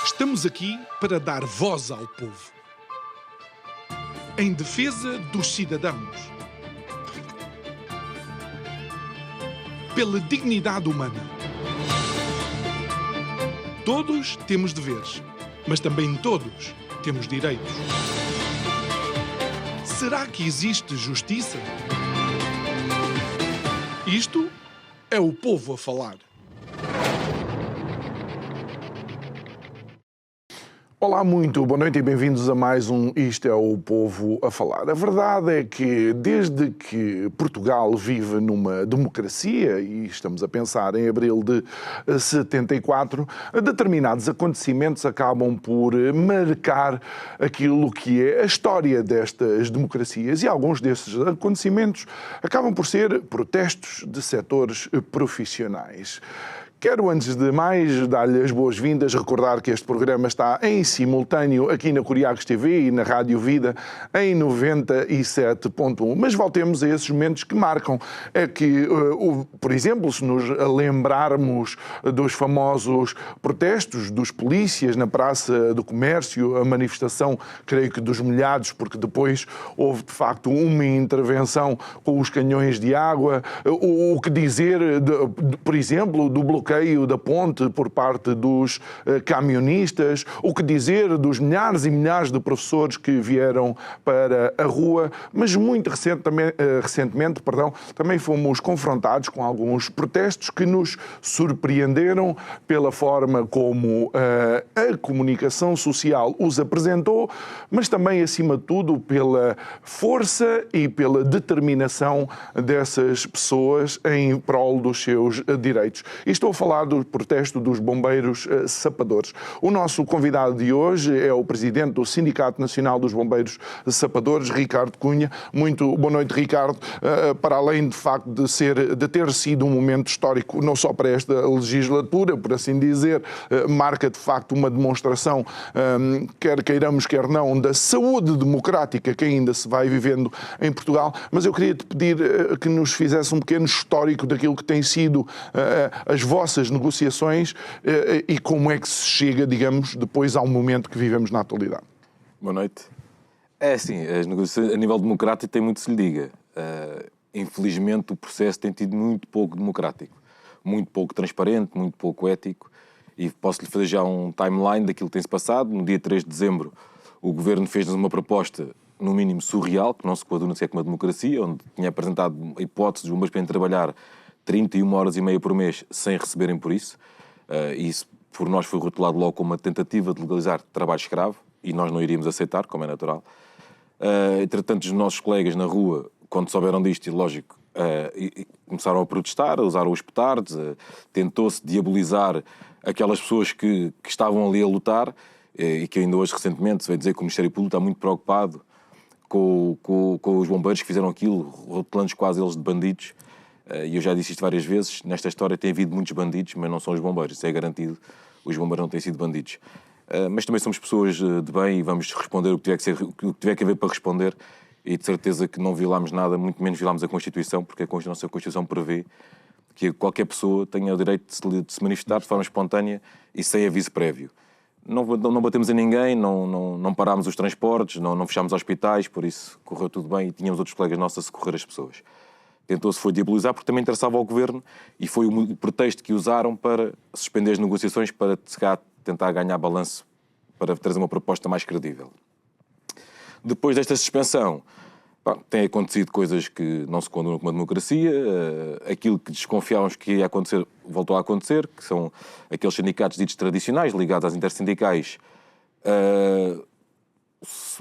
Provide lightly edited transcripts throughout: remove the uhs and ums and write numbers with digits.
Estamos aqui para dar voz ao povo, em defesa dos cidadãos, pela dignidade humana. Todos temos deveres, mas também todos temos direitos. Será que existe justiça? Isto é o povo a falar. Olá, muito boa noite e bem-vindos a mais um Isto é o Povo a Falar. A verdade é que desde que Portugal vive numa democracia, e estamos a pensar em abril de 74, determinados acontecimentos acabam por marcar aquilo que é a história destas democracias, e alguns desses acontecimentos acabam por ser protestos de setores profissionais. Quero, antes de mais, dar-lhe as boas-vindas, recordar que este programa está em simultâneo aqui na Coriacos TV e na Rádio Vida em 97.1. Mas voltemos a esses momentos que marcam. É que, por exemplo, se nos lembrarmos dos famosos protestos dos polícias na Praça do Comércio, a manifestação, creio que dos molhados, porque depois houve, de facto, uma intervenção com os canhões de água. O que dizer, por exemplo, do bloqueio da ponte por parte dos camionistas, o que dizer dos milhares e milhares de professores que vieram para a rua, mas muito recentemente, também fomos confrontados com alguns protestos que nos surpreenderam pela forma como a comunicação social os apresentou, mas também, acima de tudo, pela força e pela determinação dessas pessoas em prol dos seus direitos. E estou a falar do protesto dos bombeiros sapadores. O nosso convidado de hoje é o presidente do Sindicato Nacional dos Bombeiros Sapadores, Ricardo Cunha. Muito boa noite, Ricardo. Para além, de facto, de ter sido um momento histórico, não só para esta legislatura, por assim dizer, marca, de facto, uma demonstração, quer queiramos, quer não, da saúde democrática que ainda se vai vivendo em Portugal. Mas eu queria te pedir que nos fizesse um pequeno histórico daquilo que tem sido as vossas negociações e como é que se chega, digamos, depois ao momento que vivemos na atualidade. Boa noite. É assim, as negociações a nível democrático tem muito que se lhe diga. Infelizmente o processo tem tido muito pouco democrático, muito pouco transparente, muito pouco ético, e posso-lhe fazer já um timeline daquilo que tem-se passado. No dia 3 de dezembro o Governo fez-nos uma proposta, no mínimo surreal, que não se coaduna sequer com uma democracia, onde tinha apresentado a hipótese dos bombeiros para trabalhar 31 horas e meia por mês sem receberem por isso. E isso por nós foi rotulado logo como uma tentativa de legalizar trabalho escravo, e nós não iríamos aceitar, como é natural. Entretanto, os nossos colegas na rua, quando souberam disto, e lógico, começaram a protestar, a usar os petardos, tentou-se diabolizar aquelas pessoas que estavam ali a lutar, e que ainda hoje, recentemente, se vai dizer que o Ministério Público está muito preocupado com os bombeiros que fizeram aquilo, rotulando quase eles de bandidos. E eu já disse isto várias vezes, nesta história tem havido muitos bandidos, mas não são os bombeiros, isso é garantido, os bombeiros não têm sido bandidos. Mas também somos pessoas de bem e vamos responder o que tiver que haver para responder, e de certeza que não violámos nada, muito menos violámos a Constituição, porque a nossa Constituição prevê que qualquer pessoa tenha o direito de se manifestar de forma espontânea e sem aviso prévio. Não batemos em ninguém, não parámos os transportes, não fechámos hospitais, por isso correu tudo bem e tínhamos outros colegas nossos a socorrer as pessoas. Tentou-se foi diabolizar porque também interessava ao Governo, e foi o pretexto que usaram para suspender as negociações, para tentar ganhar balanço, para trazer uma proposta mais credível. Depois desta suspensão, têm acontecido coisas que não se condonam com uma democracia. Aquilo que desconfiávamos que ia acontecer, voltou a acontecer, que são aqueles sindicatos ditos tradicionais, ligados às intersindicais,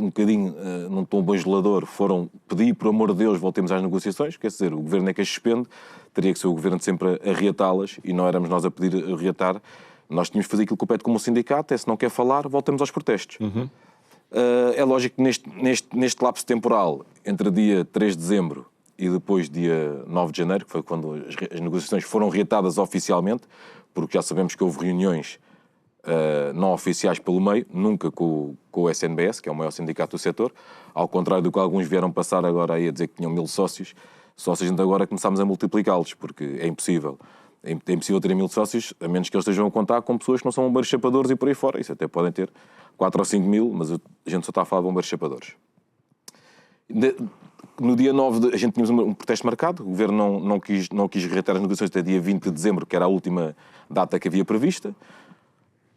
um bocadinho num tom bajulador, foram pedir, por amor de Deus, voltemos às negociações. Quer dizer, o Governo é que as suspende, teria que ser o Governo sempre a reatá-las, e não éramos nós a pedir a reatar. Nós tínhamos que fazer aquilo que compete como sindicato, se não quer falar, voltemos aos protestos. É lógico que neste lapso temporal, entre dia 3 de dezembro e depois dia 9 de janeiro, que foi quando as negociações foram reatadas oficialmente, porque já sabemos que houve reuniões não oficiais pelo meio, nunca com o SNBS, que é o maior sindicato do setor, ao contrário do que alguns vieram passar agora aí a dizer que tinham 1000 sócios. Só se a gente agora começámos a multiplicá-los, porque é impossível. É impossível ter 1000 sócios, a menos que eles estejam a contar com pessoas que não são bombeiros chapadores e por aí fora. Isso até podem ter 4 ou 5 mil, mas a gente só está a falar de bombeiros chapadores. No dia 9, a gente tínhamos um protesto marcado, o Governo não quis reatar as negociações até dia 20 de dezembro, que era a última data que havia prevista.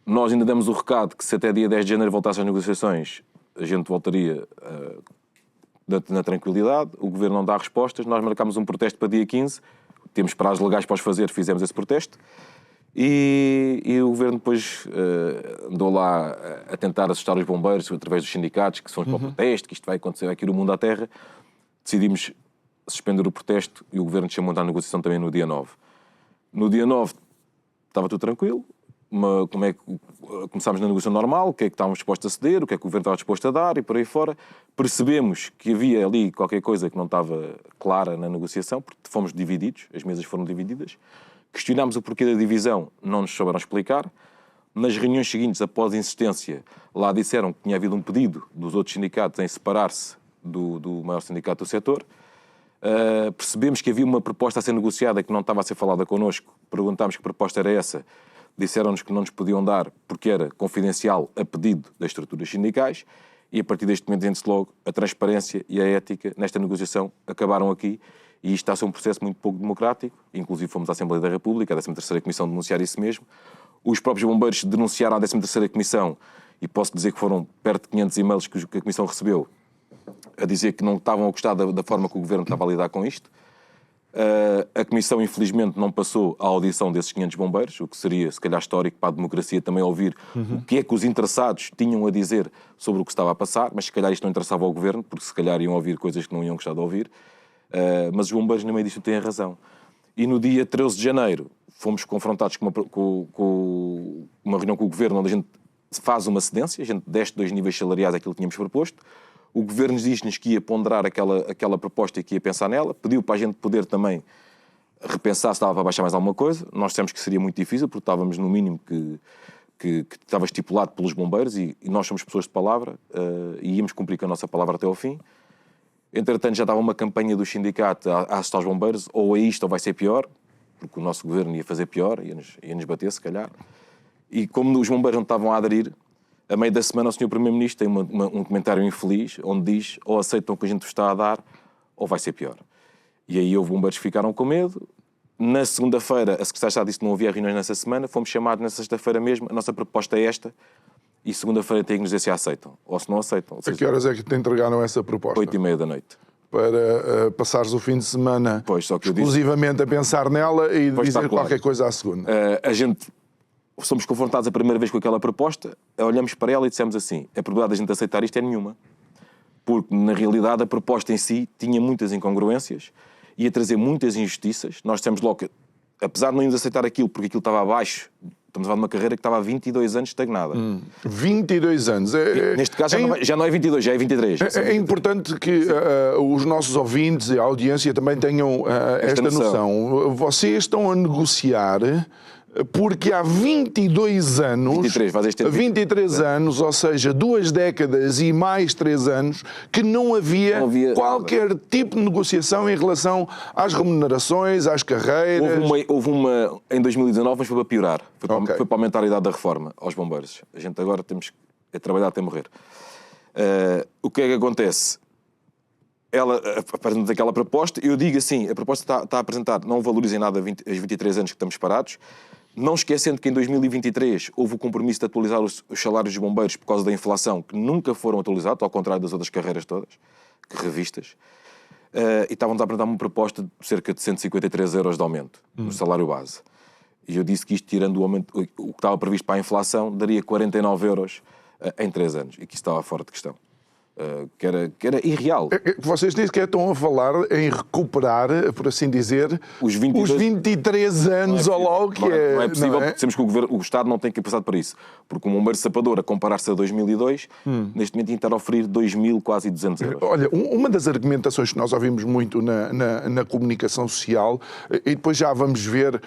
Nós ainda demos o recado que se até dia 10 de janeiro voltassem as negociações, a gente voltaria na tranquilidade. O Governo não dá respostas, nós marcámos um protesto para dia 15, temos prazos legais para os fazer, fizemos esse protesto. E o Governo depois andou lá a tentar assustar os bombeiros através dos sindicatos, que são para o protesto, que isto vai acontecer aqui no mundo à terra. Decidimos suspender o protesto e o Governo chamou-nos à negociação também no dia 9. No dia 9 estava tudo tranquilo. Começámos na negociação normal, o que é que estávamos dispostos a ceder, o que é que o Governo estava disposto a dar e por aí fora. Percebemos que havia ali qualquer coisa que não estava clara na negociação, porque fomos divididos, as mesas foram divididas. Questionámos o porquê da divisão, não nos souberam explicar. Nas reuniões seguintes, após a insistência, lá disseram que tinha havido um pedido dos outros sindicatos em separar-se do maior sindicato do setor. Percebemos que havia uma proposta a ser negociada que não estava a ser falada connosco. Perguntámos que proposta era essa. Disseram-nos que não nos podiam dar porque era confidencial a pedido das estruturas sindicais e a partir deste momento, disse logo, a transparência e a ética nesta negociação acabaram aqui e isto está a ser um processo muito pouco democrático. Inclusive fomos à Assembleia da República, à 13ª Comissão, denunciar isso mesmo. Os próprios bombeiros denunciaram à 13ª Comissão e posso dizer que foram perto de 500 e-mails que a Comissão recebeu a dizer que não estavam a gostar da forma que o Governo estava a lidar com isto. A Comissão, infelizmente, não passou à audição desses 500 bombeiros, o que seria, se calhar, histórico para a democracia também ouvir o que é que os interessados tinham a dizer sobre o que estava a passar, mas se calhar isto não interessava ao Governo, porque se calhar iam ouvir coisas que não iam gostar de ouvir. Mas os bombeiros, no meio disto, têm razão. E no dia 13 de janeiro, fomos confrontados com uma reunião com o Governo, onde a gente faz uma cedência, a gente desce 2 níveis salariais àquilo que tínhamos proposto. O Governo diz-nos que ia ponderar aquela proposta e que ia pensar nela, pediu para a gente poder também repensar se dava para baixar mais alguma coisa. Nós dissemos que seria muito difícil, porque estávamos no mínimo que estava estipulado pelos bombeiros e nós somos pessoas de palavra e íamos cumprir com a nossa palavra até ao fim. Entretanto, já estava uma campanha do sindicato a assustar os bombeiros, ou é isto ou vai ser pior, porque o nosso Governo ia fazer pior, ia nos bater, se calhar. E como os bombeiros não estavam a aderir, a meio da semana o Sr. Primeiro-Ministro tem um comentário infeliz, onde diz ou aceitam o que a gente vos está a dar, ou vai ser pior. E aí houve bombeiros que ficaram com medo. Na segunda-feira, a Secretária de Estado disse que não havia reuniões nessa semana, fomos chamados na sexta-feira mesmo, a nossa proposta é esta, e segunda-feira tem que nos dizer se a aceitam, ou se não aceitam. A que horas é que te entregaram essa proposta? 8h30 da noite. Para passares o fim de semana exclusivamente a pensar nela e dizer qualquer coisa à segunda. A gente... Somos confrontados a primeira vez com aquela proposta, olhamos para ela e dissemos assim, a probabilidade de a gente aceitar isto é nenhuma. Porque, na realidade, a proposta em si tinha muitas incongruências, ia trazer muitas injustiças. Nós dissemos logo que, apesar de não irmos aceitar aquilo, porque aquilo estava abaixo, estamos a falar de uma carreira que estava há 22 anos estagnada. 22 anos. Neste caso já não é 22, já é 23. É importante que os nossos ouvintes e a audiência também tenham esta noção. Vocês estão a negociar... Porque há 22 anos, 23 anos, ou seja, 2 décadas e mais 3 anos, que não havia qualquer tipo de negociação em relação às remunerações, às carreiras. Houve uma em 2019, mas foi para piorar. Foi para aumentar a idade da reforma aos bombeiros. A gente agora temos que trabalhar até morrer. O que é que acontece? Ela apresenta aquela proposta, eu digo assim, a proposta está a apresentar, não valoriza em nada os 23 anos que estamos parados, não esquecendo que em 2023 houve o compromisso de atualizar os salários dos bombeiros por causa da inflação, que nunca foram atualizados, ao contrário das outras carreiras todas, que revistas, e estavam-nos a apresentar uma proposta de cerca de 153 euros de aumento no salário base. E eu disse que isto, tirando o aumento, o que estava previsto para a inflação, daria 49 euros em 3 anos, e que isso estava fora de questão. Que era irreal. Vocês dizem que estão a falar em recuperar, por assim dizer, os 23 anos ou logo que é. Não é possível, porque temos que o Estado não tem capacidade para isso. Porque um bombeiro sapador, a comparar-se a 2002, neste momento ia estar a oferir 2.000, quase 200 euros. Olha, uma das argumentações que nós ouvimos muito na comunicação social, e depois já vamos ver,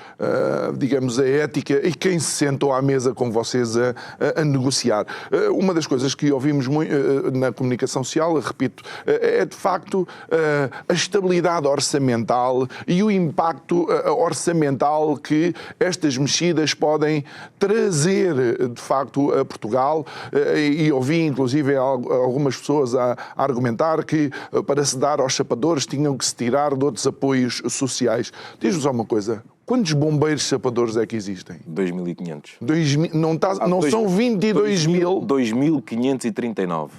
digamos, a ética e quem se sentou à mesa com vocês a negociar. Uma das coisas que ouvimos muito na comunicação comunicação social, repito, é de facto a estabilidade orçamental e o impacto orçamental que estas mexidas podem trazer, de facto, a Portugal. E ouvi, inclusive, algumas pessoas a argumentar que para se dar aos sapadores tinham que se tirar de outros apoios sociais. Diz-nos só uma coisa. Quantos bombeiros sapadores é que existem? 2.500. Não são 22 mil? 2.539.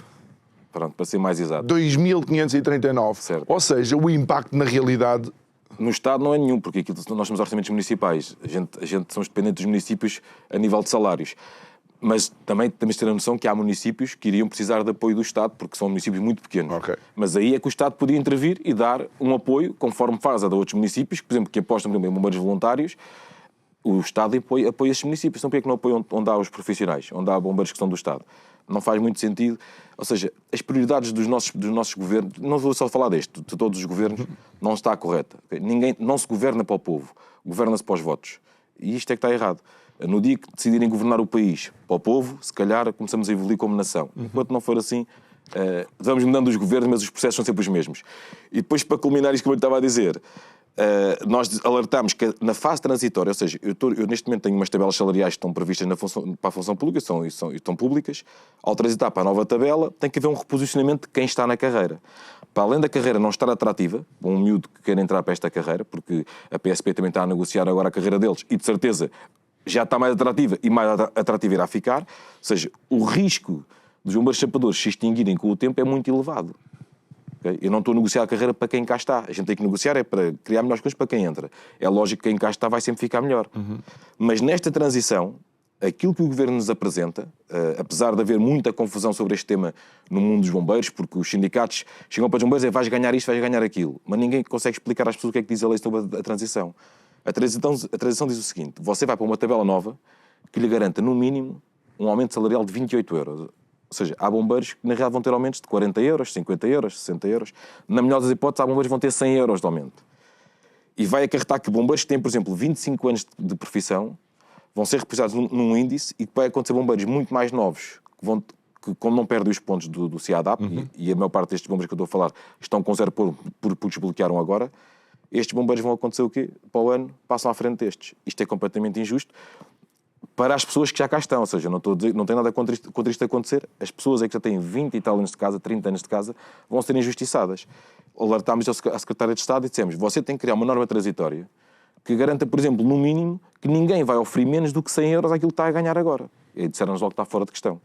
Pronto, para ser mais exato. 2.539. Certo. Ou seja, o impacto na realidade... No Estado não é nenhum, porque aqui nós temos orçamentos municipais. A gente somos dependentes dos municípios a nível de salários. Mas também temos de ter a noção que há municípios que iriam precisar de apoio do Estado, porque são municípios muito pequenos. Okay. Mas aí é que o Estado podia intervir e dar um apoio, conforme faz a de outros municípios, por exemplo, que apostam em bombeiros voluntários. O Estado apoia esses municípios. Então, por que é que não apoiam onde há os profissionais, onde há bombeiros que são do Estado? Não faz muito sentido. Ou seja, as prioridades dos nossos governos, não vou só falar deste, de todos os governos, não está correta. Não se governa para o povo, governa-se para os votos. E isto é que está errado. No dia que decidirem governar o país para o povo, se calhar começamos a evoluir como nação. Enquanto não for assim, vamos mudando os governos, mas os processos são sempre os mesmos. E depois, para culminar isto que eu lhe estava a dizer, nós alertámos que na fase transitória, ou seja, eu neste momento tenho umas tabelas salariais que estão previstas para a função pública, estão públicas. Ao transitar para a nova tabela, tem que haver um reposicionamento de quem está na carreira. Para além da carreira não estar atrativa, um miúdo que quer entrar para esta carreira, porque a PSP também está a negociar agora a carreira deles, e de certeza já está mais atrativa e mais atrativa irá ficar. Ou seja, o risco dos bombeiros sapadores se extinguirem com o tempo é muito elevado. Okay? Eu não estou a negociar a carreira para quem cá está. A gente tem que negociar é para criar melhores coisas para quem entra. É lógico que quem cá está vai sempre ficar melhor. Mas nesta transição, aquilo que o Governo nos apresenta, apesar de haver muita confusão sobre este tema no mundo dos bombeiros, porque os sindicatos chegam para os bombeiros e vais ganhar isto, vais ganhar aquilo. Mas ninguém consegue explicar às pessoas o que é que diz a lei sobre a transição. A transição diz o seguinte: você vai para uma tabela nova que lhe garanta, no mínimo, um aumento salarial de 28 euros. Ou seja, há bombeiros que, na realidade, vão ter aumentos de 40 euros, 50 euros, 60 euros. Na melhor das hipóteses, há bombeiros que vão ter 100 euros de aumento. E vai acarretar que bombeiros que têm, por exemplo, 25 anos de profissão vão ser reposicionados num índice e que vai acontecer bombeiros muito mais novos que como não perdem os pontos do CIADAP, e a maior parte destes bombeiros que eu estou a falar estão com 0 porque desbloquearam agora. Estes bombeiros vão acontecer o quê? Para o ano, passam à frente destes. Isto é completamente injusto para as pessoas que já cá estão. Ou seja, não tem nada contra isto acontecer. As pessoas que já têm 20 e tal anos de casa, 30 anos de casa, vão ser injustiçadas. Alertámos à Secretária de Estado e dissemos: você tem que criar uma norma transitória que garanta, por exemplo, no mínimo, que ninguém vai oferecer menos do que 100 euros àquilo que está a ganhar agora. E disseram-nos logo que está fora de questão.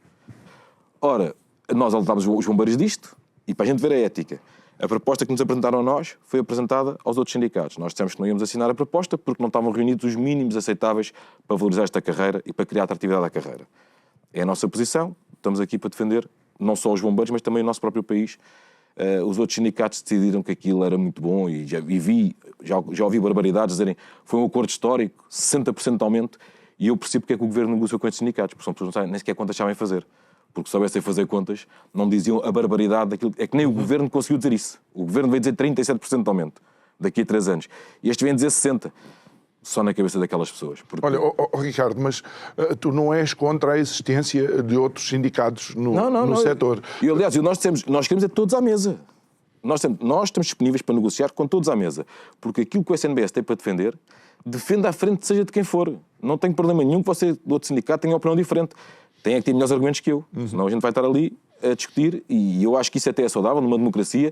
Ora, nós alertámos os bombeiros disto, e para a gente ver a ética, a proposta que nos apresentaram a nós foi apresentada aos outros sindicatos. Nós dissemos que não íamos assinar a proposta porque não estavam reunidos os mínimos aceitáveis para valorizar esta carreira e para criar atratividade à carreira. É a nossa posição, estamos aqui para defender não só os bombeiros, mas também o nosso próprio país. Os outros sindicatos decidiram que aquilo era muito bom e já ouvi barbaridades dizerem que foi um acordo histórico, 60% de aumento, e eu percebo porque é que o Governo negociou com estes sindicatos, porque são pessoas que não sabem nem sequer quantas sabem fazer. Porque se soubessem fazer contas, não diziam a barbaridade daquilo. É que nem o Governo conseguiu dizer isso. O Governo veio dizer 37% de aumento daqui a 3 anos. E este vem dizer 60%. Só na cabeça daquelas pessoas. Porque... Olha, Ricardo, mas tu não és contra a existência de outros sindicatos no setor. E, aliás, nós queremos é todos à mesa. Nós estamos disponíveis para negociar com todos à mesa. Porque aquilo que o SNBS tem para defender, defende à frente, seja de quem for. Não tenho problema nenhum que você, do outro sindicato, tenha uma opinião diferente. Tem é que ter melhores argumentos que eu. Senão a gente vai estar ali a discutir, e eu acho que isso até é saudável numa democracia.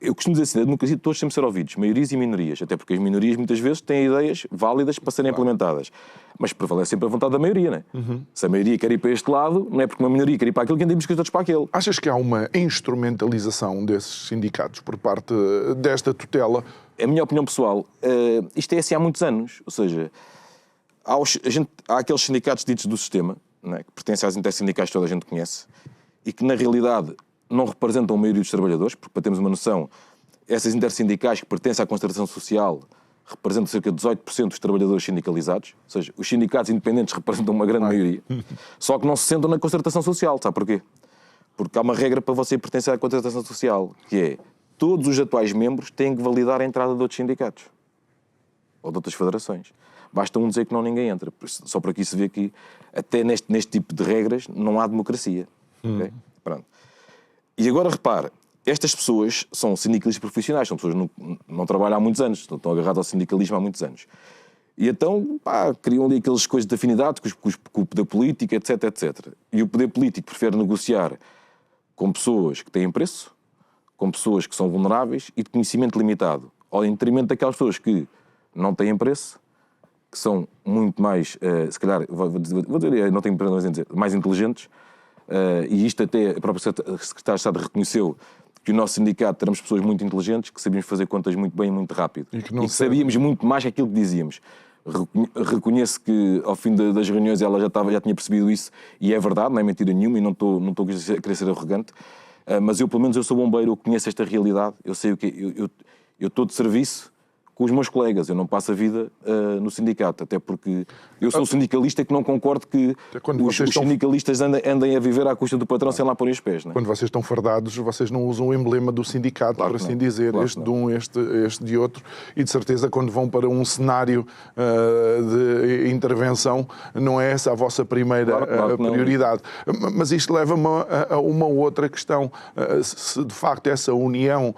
Eu costumo dizer assim, na democracia todos têm de ser ouvidos, maiorias e minorias, até porque as minorias muitas vezes têm ideias válidas para serem implementadas. Mas prevalece sempre a vontade da maioria, não é? Se a maioria quer ir para este lado, não é porque uma minoria quer ir para aquele que temos que ir todos para aquele. Achas que há uma instrumentalização desses sindicatos por parte desta tutela? A minha opinião pessoal, isto é assim há muitos anos. Ou seja, há aqueles sindicatos ditos do sistema, não é? Que pertencem às intersindicais que toda a gente conhece, e que na realidade não representam a maioria dos trabalhadores, porque para termos uma noção, essas intersindicais que pertencem à concertação social representam cerca de 18% dos trabalhadores sindicalizados, ou seja, os sindicatos independentes representam uma grande maioria, só que não se sentam na concertação social. Sabe porquê? Porque há uma regra para você pertencer à concertação social, que é, todos os atuais membros têm que validar a entrada de outros sindicatos, ou de outras federações. Basta um dizer que não, ninguém entra. Só por aqui se vê que, até neste tipo de regras, não há democracia. Okay? Pronto. E agora repare, estas pessoas são sindicalistas profissionais, são pessoas que não trabalham há muitos anos, estão agarradas ao sindicalismo há muitos anos. E então, criam ali aquelas coisas de afinidade com o poder político, etc, etc. E o poder político prefere negociar com pessoas que têm preço, com pessoas que são vulneráveis e de conhecimento limitado, ao detrimento daquelas pessoas que não têm preço, que são muito mais, se calhar, vou dizer, não tenho problemas em dizer, mais inteligentes, e isto até a própria Secretária de Estado reconheceu que o nosso sindicato éramos pessoas muito inteligentes, que sabíamos fazer contas muito bem e muito rápido. E que sabíamos muito mais que aquilo que dizíamos. Reconheço que ao fim das reuniões ela já tinha percebido isso, e é verdade, não é mentira nenhuma, e não estou a querer ser arrogante, mas eu, pelo menos, eu sou bombeiro, eu conheço esta realidade, eu sei o que eu estou de serviço com os meus colegas, eu não passo a vida no sindicato, até porque eu sou sindicalista que não concordo que os sindicalistas andem a viver à custa do patrão sem lá pôr os pés. Não é? Quando vocês estão fardados, vocês não usam o emblema do sindicato, claro, por assim dizer, claro, este de um, este de outro, e de certeza quando vão para um cenário de intervenção, não é essa a vossa primeira prioridade. Mas isto leva-me a uma outra questão. Se de facto essa união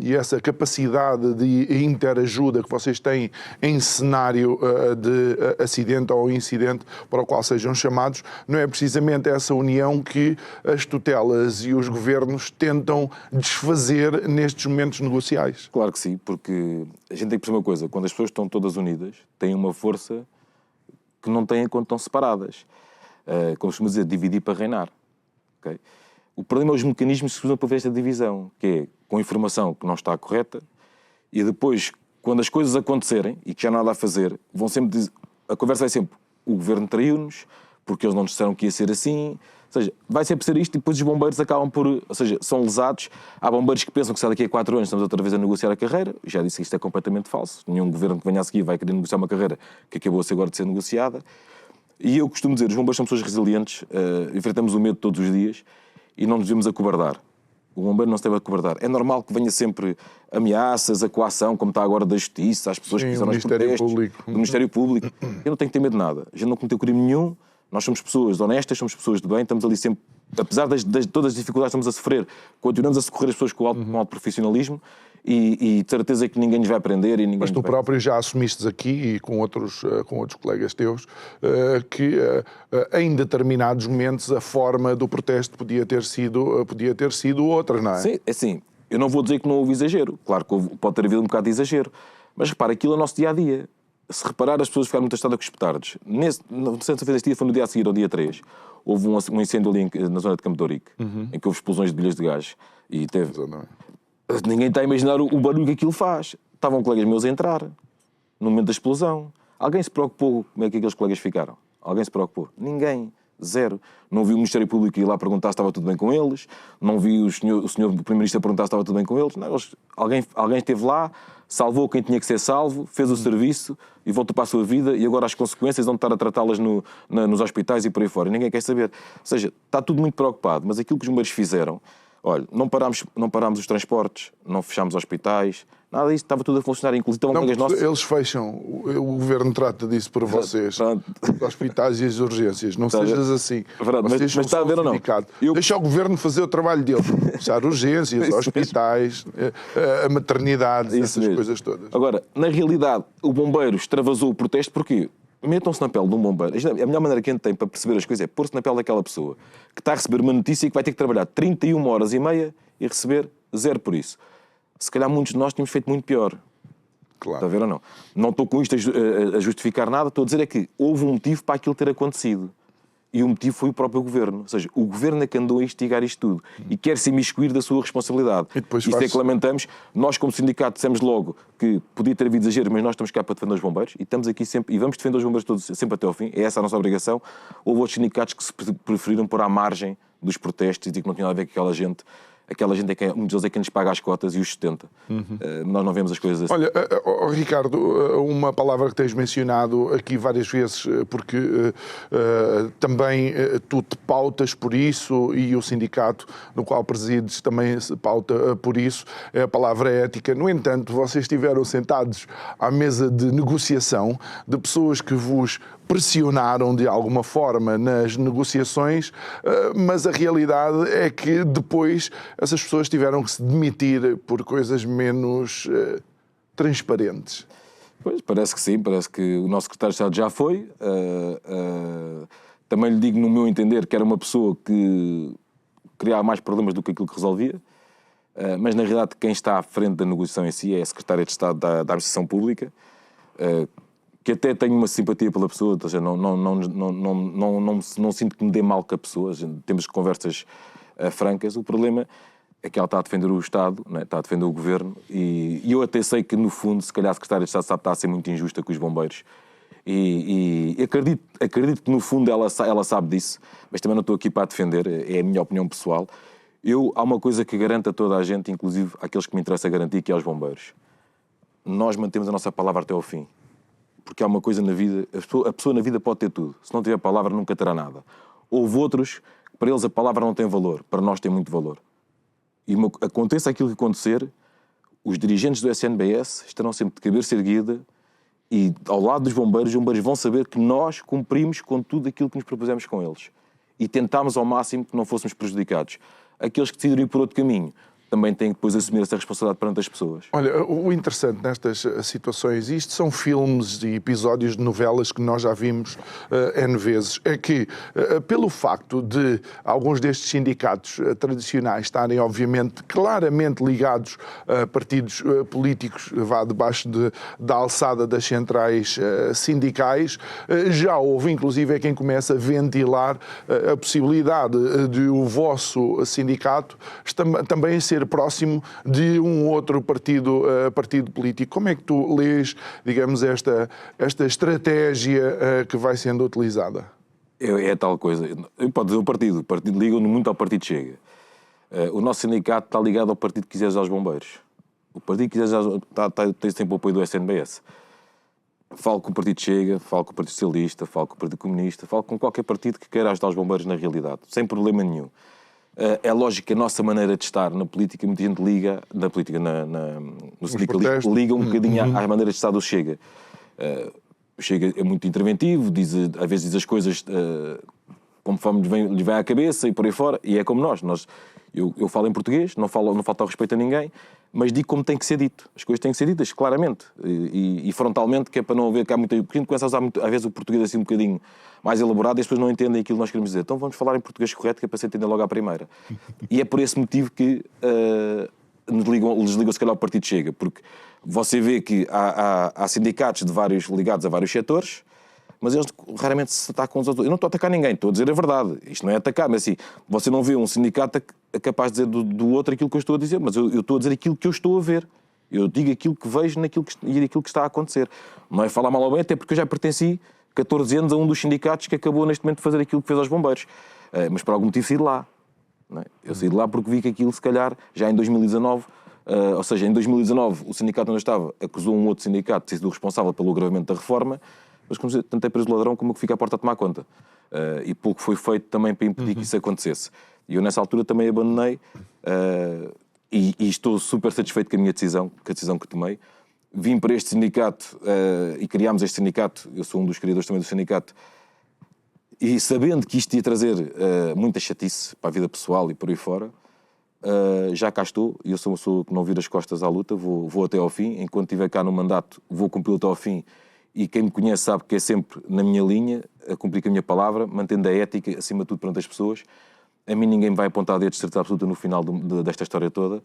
e essa capacidade de interajuda que vocês têm em cenário de acidente ou incidente para o qual sejam chamados, não é precisamente essa união que as tutelas e os governos tentam desfazer nestes momentos negociais? Claro que sim, porque a gente tem que perceber uma coisa, quando as pessoas estão todas unidas, têm uma força que não têm quando estão separadas. Como costuma dizer, dividir para reinar. Okay? O problema é os mecanismos que se usam para ver esta divisão, que é com informação que não está correta, e depois, quando as coisas acontecerem e que já não há nada a fazer, vão sempre dizer, a conversa vai sempre, o governo traiu-nos, porque eles não nos disseram que ia ser assim. Ou seja, vai sempre ser isto e depois os bombeiros acabam por, ou seja, são lesados. Há bombeiros que pensam que se daqui a 4 anos estamos outra vez a negociar a carreira. Já disse que isto é completamente falso. Nenhum governo que venha a seguir vai querer negociar uma carreira que acabou agora de ser negociada. E eu costumo dizer, os bombeiros são pessoas resilientes, enfrentamos o medo todos os dias e não nos devemos acobardar. O bombeiro não se deve acobardar. É normal que venha sempre ameaças, a coação, como está agora da Justiça, às pessoas que fizeram os protestos, do Ministério Público. Eu não tenho que ter medo de nada. A gente não cometeu crime nenhum, nós somos pessoas honestas, somos pessoas de bem, estamos ali sempre, apesar de todas as dificuldades que estamos a sofrer, continuamos a socorrer as pessoas com alto profissionalismo e de certeza que ninguém nos vai prender. E ninguém. Mas tu próprio já assumiste aqui, e com outros colegas teus, que em determinados momentos a forma do protesto podia ter sido outra, não é? Sim, é assim, eu não vou dizer que não houve exagero, claro que pode ter havido um bocado de exagero, mas repara, aquilo é o nosso dia-a-dia. Se reparar, as pessoas ficaram muito assustadas com os petardos. No centro de dia, foi no dia a seguir, ao dia 3, houve um incêndio ali na zona de Campo de Ourique, em que houve explosões de bilhas de gás, e teve... Ninguém está a imaginar o barulho que aquilo faz. Estavam colegas meus a entrar, no momento da explosão. Alguém se preocupou como é que aqueles colegas ficaram? Alguém se preocupou? Ninguém. Zero. Não vi o Ministério Público ir lá perguntar se estava tudo bem com eles. Não vi o senhor Primeiro-Ministro perguntar se estava tudo bem com eles. Não, alguém esteve lá, salvou quem tinha que ser salvo, fez o serviço e voltou para a sua vida, e agora as consequências vão estar a tratá-las nos hospitais e por aí fora. E ninguém quer saber. Ou seja, está tudo muito preocupado. Mas aquilo que os bombeiros fizeram... Olha, não parámos os transportes, não fechámos hospitais, nada disso, estava tudo a funcionar, inclusive estavam colegas nossos. Eles fecham, o governo trata disso por vocês, os hospitais e as urgências, não sejas assim. Mas está a ver ou não? Deixa o governo fazer o trabalho dele, fechar urgências, hospitais, a maternidade, essas coisas todas. Agora, na realidade, o bombeiro extravasou o protesto, porquê? Metam-se na pele de um bombeiro. A melhor maneira que a gente tem para perceber as coisas é pôr-se na pele daquela pessoa que está a receber uma notícia e que vai ter que trabalhar 31 horas e meia e receber 0 por isso. Se calhar muitos de nós tínhamos feito muito pior. Claro. Está a ver ou não? Não estou com isto a justificar nada, estou a dizer é que houve um motivo para aquilo ter acontecido. E o motivo foi o próprio governo. Ou seja, o governo é que andou a instigar isto tudo e quer se imiscuir da sua responsabilidade. Isto é que lamentamos. Nós, como sindicato, dissemos logo que podia ter havido exagero, mas nós estamos cá para defender os bombeiros e estamos aqui sempre, e vamos defender os bombeiros todos sempre até ao fim. É essa a nossa obrigação. Houve outros sindicatos que se preferiram pôr à margem dos protestos e dizer que não tinha nada a ver com aquela gente. Aquela gente é que muitos deles é quem nos paga as cotas e os sustenta. Nós não vemos as coisas assim. Olha, Ricardo, uma palavra que tens mencionado aqui várias vezes, porque também tu te pautas por isso e o sindicato no qual presides também se pauta por isso, é a palavra ética. No entanto, vocês estiveram sentados à mesa de negociação de pessoas que vos pressionaram de alguma forma nas negociações, mas a realidade é que depois essas pessoas tiveram que se demitir por coisas menos transparentes. Pois, parece que sim, parece que o nosso secretário de Estado já foi. Também lhe digo, no meu entender, que era uma pessoa que criava mais problemas do que aquilo que resolvia, mas na realidade quem está à frente da negociação em si é a secretária de Estado da Administração Pública, que até tenho uma simpatia pela pessoa, ou seja, não sinto que me dê mal com a pessoa, temos conversas francas. O problema é que ela está a defender o Estado, não é? Está a defender o Governo, e eu até sei que no fundo, se calhar a secretária de Estado sabe que está a ser muito injusta com os bombeiros, e acredito que no fundo ela sabe disso, mas também não estou aqui para a defender, é a minha opinião pessoal. Há uma coisa que garanto a toda a gente, inclusive àqueles que me interessa garantir, que é aos bombeiros. Nós mantemos a nossa palavra até ao fim. Porque há uma coisa na vida, a pessoa na vida pode ter tudo. Se não tiver palavra, nunca terá nada. Houve outros que para eles a palavra não tem valor, para nós tem muito valor. E aconteça aquilo que acontecer, os dirigentes do SNBS estarão sempre de cabeça erguida e ao lado dos bombeiros, os bombeiros vão saber que nós cumprimos com tudo aquilo que nos propusemos com eles. E tentámos ao máximo que não fôssemos prejudicados. Aqueles que decidiram ir por outro caminho também têm que depois assumir essa responsabilidade perante as pessoas. Olha, o interessante nestas situações, isto são filmes e episódios de novelas que nós já vimos N vezes, é que pelo facto de alguns destes sindicatos tradicionais estarem obviamente claramente ligados a partidos políticos, vá debaixo da alçada das centrais sindicais, já houve inclusive quem começa a ventilar a possibilidade de o vosso sindicato também ser próximo de um outro partido político. Como é que tu lês, digamos, esta estratégia que vai sendo utilizada? É tal coisa. Eu posso dizer o partido liga muito ao Partido Chega. O nosso sindicato está ligado ao partido que quiser aos bombeiros. O partido que quiser tem sempre o apoio do SNBS. Falo com o Partido Chega, falo com o Partido Socialista, falo com o Partido Comunista, falo com qualquer partido que queira ajudar os bombeiros na realidade, sem problema nenhum. É lógico que a nossa maneira de estar na política, muita gente liga, no sindicalismo, liga um bocadinho à maneira de estar do Chega. O Chega é muito interventivo, às vezes diz as coisas conforme lhe vem à cabeça e por aí fora, e é como nós. Eu falo em português, não falta ao respeito a ninguém, mas digo como tem que ser dito. As coisas têm que ser ditas claramente e frontalmente, que é para não haver que há muita... Porque a gente começa a usar às vezes o português assim um bocadinho mais elaborado e as pessoas não entendem aquilo que nós queremos dizer. Então vamos falar em português correto, que é para se entender logo à primeira. E é por esse motivo que lhes ligam se calhar ao Partido Chega, porque você vê que há sindicatos ligados a vários setores, mas eles raramente se atacam uns aos outros. Eu não estou a atacar ninguém, estou a dizer a verdade. Isto não é atacar, mas assim, você não vê um sindicato capaz de dizer do outro aquilo que eu estou a dizer, mas eu estou a dizer aquilo que eu estou a ver. Eu digo aquilo que vejo e aquilo que está a acontecer. Não é falar mal ou bem, até porque eu já pertenci 14 anos a um dos sindicatos que acabou neste momento de fazer aquilo que fez aos bombeiros. Mas por algum motivo saí de lá. Não é? Eu saí de lá porque vi que aquilo, se calhar, já em 2019... ou seja, em 2019 o sindicato onde eu estava acusou um outro sindicato de ter sido responsável pelo agravamento da reforma, mas como tanto é preso ladrão como que fica à porta a tomar conta. E pouco foi feito também para impedir que isso acontecesse. E eu nessa altura também abandonei e estou super satisfeito com a minha decisão, com a decisão que tomei. Vim para este sindicato e criámos este sindicato, eu sou um dos criadores também do sindicato, e sabendo que isto ia trazer muita chatice para a vida pessoal e por aí fora, já cá estou, e eu sou uma pessoa que não vira as costas à luta, vou até ao fim, enquanto estiver cá no mandato vou cumprir até ao fim, e quem me conhece sabe que é sempre na minha linha, a cumprir com a minha palavra, mantendo a ética acima de tudo perante as pessoas. A mim ninguém me vai apontar dedos de certeza absoluta no final desta história toda,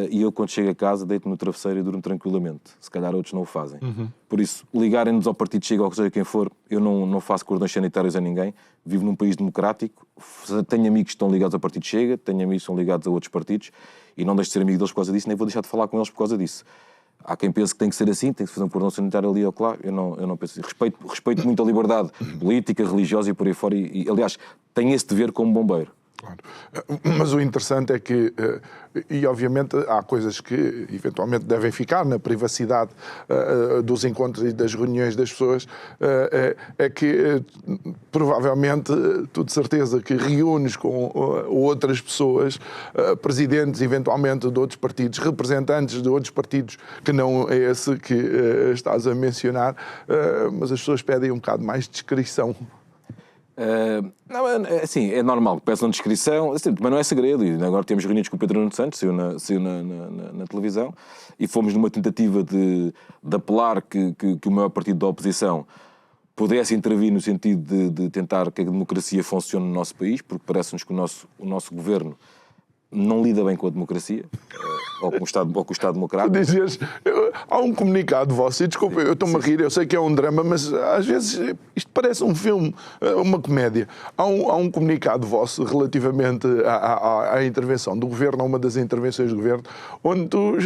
e eu quando chego a casa deito-me no travesseiro e durmo tranquilamente. Se calhar outros não o fazem. Por isso, ligarem-nos ao Partido Chega ou seja quem for, eu não faço cordões sanitários a ninguém, vivo num país democrático, tenho amigos que estão ligados ao Partido Chega, tenho amigos que são ligados a outros partidos, e não deixo de ser amigo deles por causa disso, nem vou deixar de falar com eles por causa disso. Há quem pense que tem que ser assim, tem que fazer um cordão sanitário ali ou lá. Eu não penso assim. Respeito muito a liberdade política, religiosa e por aí fora. E aliás, tenho esse dever como bombeiro. Claro. Mas o interessante é que, e obviamente há coisas que eventualmente devem ficar na privacidade dos encontros e das reuniões das pessoas, é que provavelmente, tu de certeza que reúnes com outras pessoas, presidentes eventualmente de outros partidos, representantes de outros partidos que não é esse que estás a mencionar, mas as pessoas pedem um bocado mais de discrição. Não, assim, é normal que peçam descrição, assim, mas não é segredo. E agora temos reuniões com o Pedro Nuno Santos, saiu na televisão, e fomos numa tentativa de apelar que o maior partido da oposição pudesse intervir no sentido de tentar que a democracia funcione no nosso país, porque parece-nos que o nosso governo não lida bem com a democracia, ou com o Estado Democrático. Tu dizes, há um comunicado vosso, e desculpa, eu estou-me a rir, eu sei que é um drama, mas às vezes isto parece um filme, uma comédia. Há um comunicado vosso relativamente à intervenção do governo, a uma das intervenções do governo, onde tu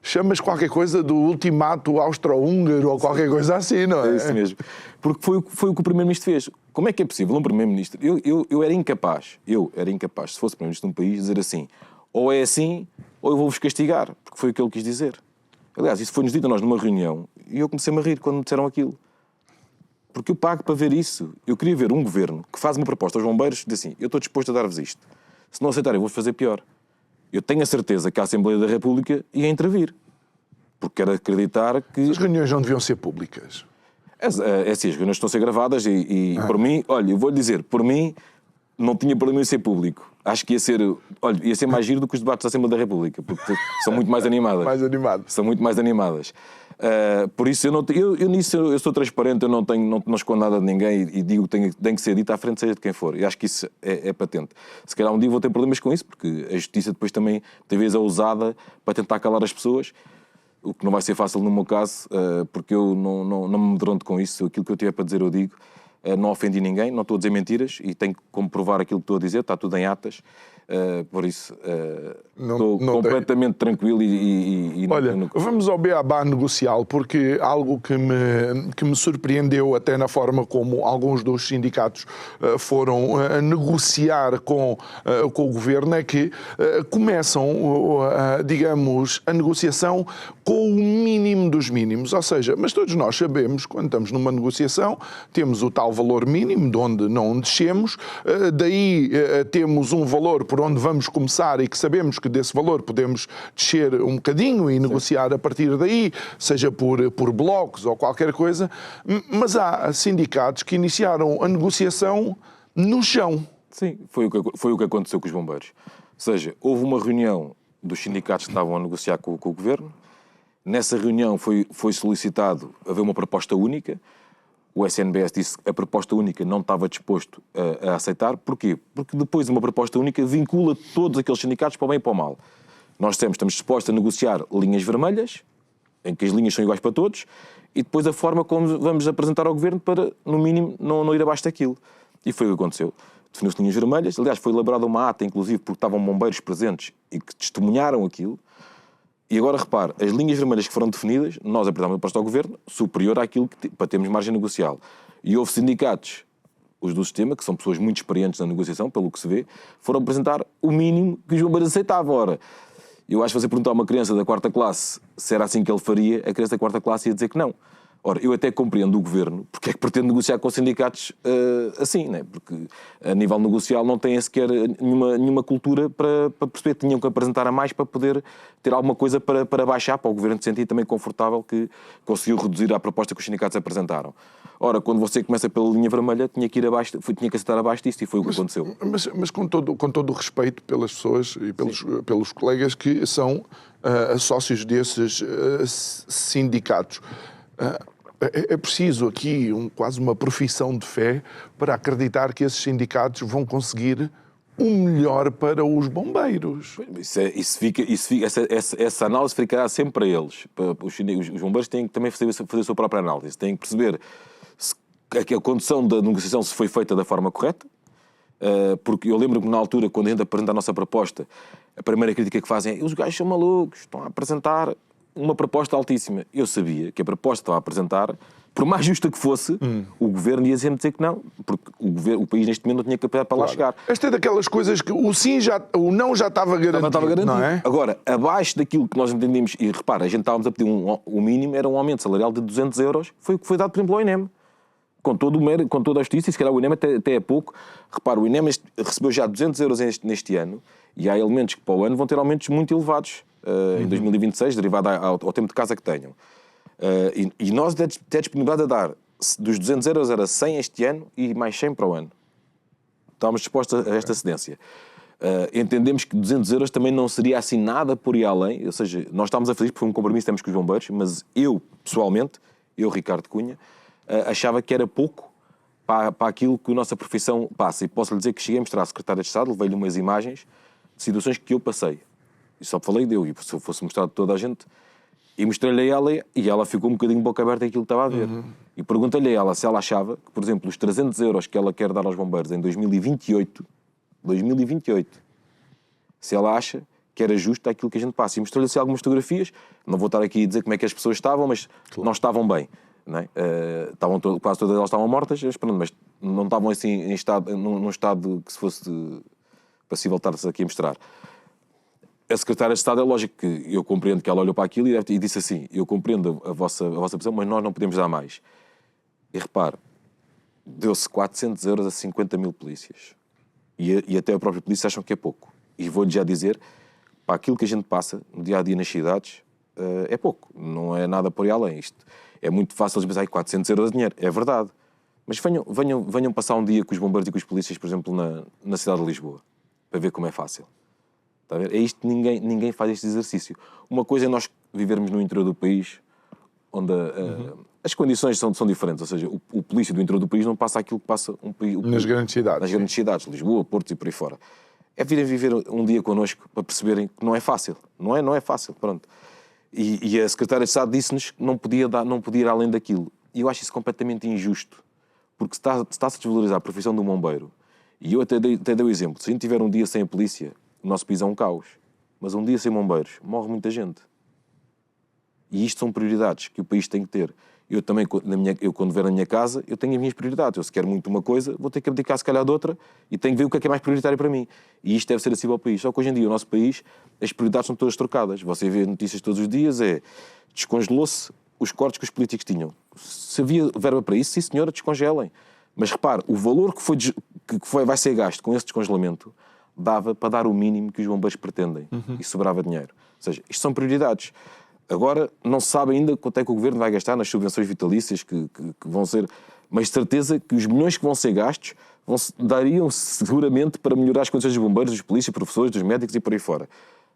chamas qualquer coisa do ultimato austro-húngaro ou qualquer coisa assim, não é? É isso mesmo. Porque foi o que o Primeiro-Ministro fez. Como é que é possível um Primeiro-Ministro... Eu era incapaz, se fosse Primeiro-Ministro de um país, dizer assim, ou é assim, ou eu vou-vos castigar, porque foi o que ele quis dizer. Aliás, isso foi-nos dito a nós numa reunião, e eu comecei-me a rir quando me disseram aquilo. Porque eu pago para ver isso. Eu queria ver um governo que faz uma proposta aos bombeiros e diz assim, eu estou disposto a dar-vos isto. Se não aceitarem, eu vou-vos fazer pior. Eu tenho a certeza que a Assembleia da República ia intervir. Porque quero acreditar que... As reuniões não deviam ser públicas. É assim, as reuniões estão a ser gravadas e por mim, olha, eu vou-lhe dizer, por mim não tinha problema em ser público. Acho que ia ser mais giro do que os debates da Assembleia da República, porque são muito mais animadas. São muito mais animadas. Por isso, eu sou transparente, eu não escondo nada de ninguém e digo que tem que ser dito à frente, seja de quem for. E acho que isso é patente. Se calhar um dia vou ter problemas com isso, porque a justiça depois também, tem vezes, é usada para tentar calar as pessoas. O que não vai ser fácil no meu caso, porque eu não me amedronto com isso. Aquilo que eu tiver para dizer eu digo. Não ofendi ninguém, não estou a dizer mentiras e tenho que comprovar aquilo que estou a dizer, está tudo em atas. Por isso, estou completamente tranquilo e olha, vamos ao beabá negocial, porque algo que me surpreendeu até na forma como alguns dos sindicatos foram a negociar com o governo é que começam, digamos, a negociação com o mínimo dos mínimos. Ou seja, mas todos nós sabemos, quando estamos numa negociação, temos o tal valor mínimo, de onde não descemos, daí temos um valor por onde vamos começar e que sabemos que desse valor podemos descer um bocadinho e negociar a partir daí, seja por blocos ou qualquer coisa, mas há sindicatos que iniciaram a negociação no chão. Sim, foi o que aconteceu com os bombeiros. Ou seja, houve uma reunião dos sindicatos que estavam a negociar com o governo. Nessa reunião foi solicitado haver uma proposta única. O SNBS disse que a proposta única não estava disposto a aceitar. Porquê? Porque depois uma proposta única vincula todos aqueles sindicatos para o bem e para o mal. Nós estamos dispostos a negociar linhas vermelhas, em que as linhas são iguais para todos, e depois a forma como vamos apresentar ao governo para, no mínimo, não ir abaixo daquilo. E foi o que aconteceu. Definiu-se linhas vermelhas. Aliás, foi elaborada uma ata, inclusive, porque estavam bombeiros presentes e que testemunharam aquilo. E agora, repare, as linhas vermelhas que foram definidas, nós apresentámos uma proposta ao governo superior àquilo para termos margem negocial. E houve sindicatos, os do sistema, que são pessoas muito experientes na negociação, pelo que se vê, foram apresentar o mínimo que os bombeiros aceitavam. Ora, eu acho que você perguntar a uma criança da 4ª classe se era assim que ele faria, a criança da 4ª classe ia dizer que não. Ora, eu até compreendo o governo, porque é que pretende negociar com os sindicatos assim, né? Porque a nível negocial não tem sequer nenhuma cultura para perceber que tinham que apresentar a mais para poder ter alguma coisa para baixar, para o governo se sentir também confortável que conseguiu reduzir a proposta que os sindicatos apresentaram. Ora, quando você começa pela linha vermelha, tinha que aceitar abaixo disso e foi o que aconteceu. Mas com todo o respeito pelas pessoas e pelos colegas que são sócios desses sindicatos, é preciso aqui quase uma profissão de fé para acreditar que esses sindicatos vão conseguir o melhor para os bombeiros. Essa análise ficará sempre para eles. Os bombeiros têm que também fazer a sua própria análise. Têm que perceber se a condução da negociação se foi feita da forma correta. Porque eu lembro que na altura, quando a gente apresenta a nossa proposta, a primeira crítica que fazem é: os gajos são malucos, estão a apresentar uma proposta altíssima. Eu sabia que a proposta que estava a apresentar por mais justa que fosse, o governo ia sempre dizer que não, porque o país neste momento não tinha capacidade para lá chegar. Esta é daquelas coisas que o não já estava garantido. Estava garantido. Não é? Agora, abaixo daquilo que nós entendíamos, e repara, a gente estávamos a pedir o mínimo, era um aumento salarial de 200 euros, foi o que foi dado, por exemplo, ao INEM. Com toda a justiça, e se calhar o INEM até é pouco. Repara, o INEM recebeu já 200 euros neste ano, e há elementos que para o ano vão ter aumentos muito elevados em 2026, derivado ao tempo de casa que tenham. E nós até disponibilidade a dar, dos 200 euros era 100 este ano e mais 100 para o ano. Estávamos dispostos a esta cedência. Entendemos que 200 euros também não seria assim nada por ir além, ou seja, nós estávamos a fazer isto porque foi um compromisso que temos com os bombeiros, mas eu, pessoalmente, Ricardo Cunha, achava que era pouco para aquilo que a nossa profissão passa. E posso lhe dizer que cheguei a mostrar à Secretária de Estado, levei-lhe umas imagens de situações que eu passei. E só falei dele, e se eu fosse mostrar de toda a gente, e mostrei-lhe a ela, e ela ficou um bocadinho boca aberta àquilo que estava a ver. E perguntei-lhe a ela se ela achava que, por exemplo, os 300 euros que ela quer dar aos bombeiros em 2028, se ela acha que era justo aquilo que a gente passa. E mostrei-lhe assim algumas fotografias, não vou estar aqui a dizer como é que as pessoas estavam, mas não estavam bem. Não é? Quase todas elas estavam mortas, mas não estavam assim num estado que se fosse possível estar-se aqui a mostrar. A Secretária de Estado, é lógico que eu compreendo que ela olhou para aquilo e disse assim: eu compreendo a vossa posição, mas nós não podemos dar mais. E repare, deu-se 400 euros a 50 mil polícias. E até a própria polícia acham que é pouco. E vou-lhe já dizer, para aquilo que a gente passa no dia-a-dia nas cidades, é pouco. Não é nada por aí além. Isto é muito fácil de pensar, 400 euros de dinheiro. É verdade. Mas venham passar um dia com os bombeiros e com os polícias, por exemplo, na cidade de Lisboa, para ver como é fácil. Está a ver? É isto, ninguém faz este exercício. Uma coisa é nós vivermos no interior do país, onde as condições são diferentes. Ou seja, o polícia do interior do país não passa aquilo que passa nas grandes cidades. Nas grandes cidades, Lisboa, Porto e por aí fora. É virem viver um dia connosco para perceberem que não é fácil. Não é fácil, pronto. E a Secretária de Estado disse-nos que não podia ir além daquilo. E eu acho isso completamente injusto. Porque está-se a desvalorizar a profissão do bombeiro. E eu até dei o exemplo. Se a gente tiver um dia sem a polícia, o nosso país é um caos. Mas um dia sem bombeiros, morre muita gente. E isto são prioridades que o país tem que ter. Eu também, quando vier na minha casa, eu tenho as minhas prioridades. Eu, se quero muito uma coisa, vou ter que abdicar, se calhar, de outra, e tenho que ver o que é mais prioritário para mim. E isto deve ser acessível ao país. Só que hoje em dia, o nosso país, as prioridades são todas trocadas. Você vê notícias todos os dias, descongelou-se os cortes que os políticos tinham. Se havia verba para isso, sim senhora, descongelem. Mas repare, o valor vai ser gasto com esse descongelamento dava para dar o mínimo que os bombeiros pretendem. E sobrava dinheiro. Ou seja, isto são prioridades. Agora, não se sabe ainda quanto é que o governo vai gastar nas subvenções vitalícias que vão ser... Mas de certeza que os milhões que vão ser gastos dariam seguramente para melhorar as condições dos bombeiros, dos polícias, dos professores, dos médicos e por aí fora.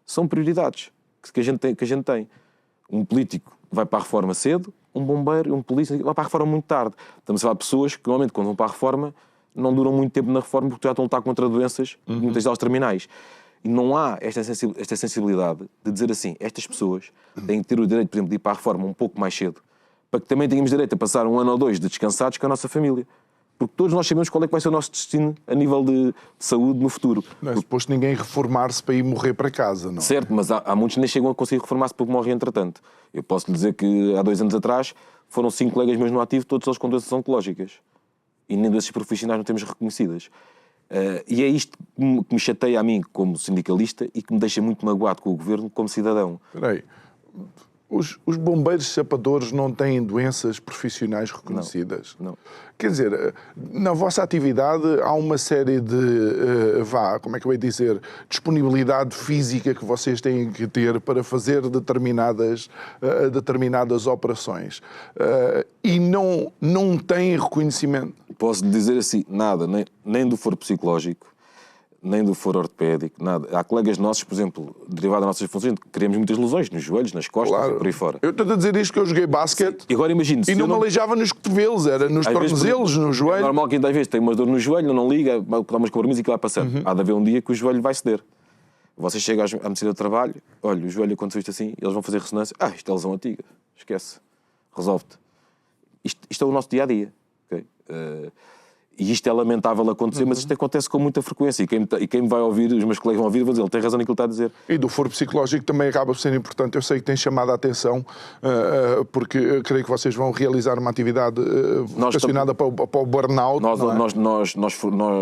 São prioridades que a gente tem. Um político vai para a reforma cedo, um bombeiro e um polícia vai para a reforma muito tarde. Estamos a falar de pessoas que, normalmente, quando vão para a reforma, não duram muito tempo na reforma porque já estão a lutar contra doenças, muitas delas terminais. E não há esta sensibilidade de dizer assim, estas pessoas têm que ter o direito, por exemplo, de ir para a reforma um pouco mais cedo, para que também tenhamos direito a passar um ano ou dois de descansados com a nossa família. Porque todos nós sabemos qual é que vai ser o nosso destino a nível de saúde no futuro. Não é suposto ninguém reformar-se para ir morrer para casa, não? Certo, mas há muitos que nem chegam a conseguir reformar-se porque morrem entretanto. Eu posso lhe dizer que há 2 anos atrás foram 5 colegas meus no ativo, todos eles com doenças oncológicas. E nem desses profissionais não temos reconhecidas. E é isto que me chateia a mim como sindicalista e que me deixa muito magoado com o governo como cidadão. Espera aí. Os bombeiros sapadores não têm doenças profissionais reconhecidas? Não. Quer dizer, na vossa atividade há uma série de, como é que eu ia dizer, disponibilidade física que vocês têm que ter para fazer determinadas operações. E não têm reconhecimento. Posso dizer assim, nada, nem do foro psicológico, nem do foro ortopédico, nada. Há colegas nossos, por exemplo, derivado das nossas funções, que criamos muitas lesões nos joelhos, nas costas, claro. E por aí fora. Eu estou a dizer isto que eu joguei basquete. E agora imagine, e não me aleijava nos cotovelos, era nos tornozelos, no joelho. É normal que às vezes tem uma dor no joelho, não liga, dá umas compromissos e que vai passando. Há de haver um dia que o joelho vai ceder. Você chega à medicina do trabalho, olha, o joelho aconteceu isto assim, eles vão fazer ressonância. Isto é lesão antiga, esquece, resolve-te. Isto é o nosso dia-a-dia. Okay? E isto é lamentável acontecer, mas isto acontece com muita frequência. E quem me vai ouvir, os meus colegas vão ouvir, vão dizer, ele tem razão naquilo que está a dizer. E do foro psicológico também acaba por ser importante. Eu sei que tem chamado a atenção, porque eu creio que vocês vão realizar uma atividade vocacionada para o burnout. Nós